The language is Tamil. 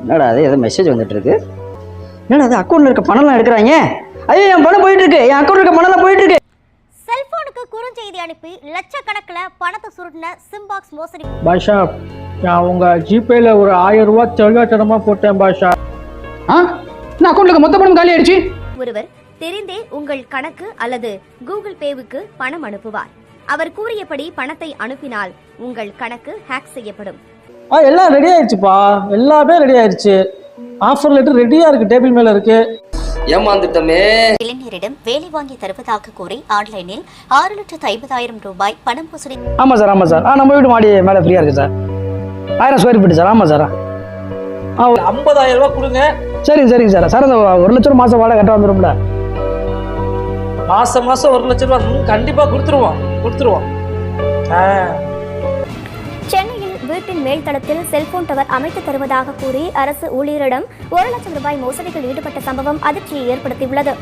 என்னடா அது ஏதோ மெசேஜ் வந்துட்டு இருக்கு. என்னடா அது அக்கௌண்ட்ல இருக்க பணம்லாம் எடுக்கிறாங்க. ஐயோ என் பணம் போயிட்டு இருக்கு, என் அக்கௌண்ட்ல இருக்க பணம்லாம் போயிட்டு இருக்கு. செல்போனுக்கு குறுஞ்செய்தி அனுப்பி லட்சக்கணக்கில் பணத்தை சுருட்டின சிம்பாக்ஸ் மோசடி. பாஷா, நான் உங்க ஜிபேல ஒரு 1000 ரூபாய் செல்வாத்தனமா போட்டேன் பாஷா. நான் அக்கௌண்ட்ல மொத்த பணம் காலி ஆயிடுச்சு. ஒருவர் தெரிந்தே உங்கள் கணக்கு அல்லது கூகுள் பேவுக்கு பணம் அனுப்புவார். அவர் கூறியபடி பணத்தை அனுப்பினால் உங்கள் கணக்கு ஹேக் செய்யப்படும். எல்லாம் ரெடி ஆயிடுச்சுப்பா, எல்லாமே ரெடி ஆயிடுச்சு. ஆஃபர் லெட்டர் ரெடியா இருக்கு, டேபிள் மேல இருக்கு. ஏமாந்துட்டமே. இளைஞரிடம் வேலை வாங்கி தருவதாக கூறி ஆன்லைனில் 6,50,000 ரூபாய் பணம் மோசடி. ஆமா சார், ஆமா சார். நம்ம வீடு மாடி மேலே ஃப்ரீயா இருக்கு சார். 1000 square feet sir. ஆமா சார். 50,000 ரூபாய் கொடுங்க. சரிங்க சார். சார் அந்த 1 லட்சம் ரூபா மாசம் வாடகை கட்ட வந்துடும்ல? மாசம் 1 லட்சம் ரூபாய் கண்டிப்பா கொடுத்துருவோம். சென்னையில் வீட்டின் மேல்தளத்தில் செல்போன் டவர் அமைத்து தருவதாக கூறி அரசு ஊழியரிடம் 1 லட்சம் ரூபாய் மோசடியில் ஈடுபட்ட சம்பவம் அதிர்ச்சியை ஏற்படுத்தியுள்ளது.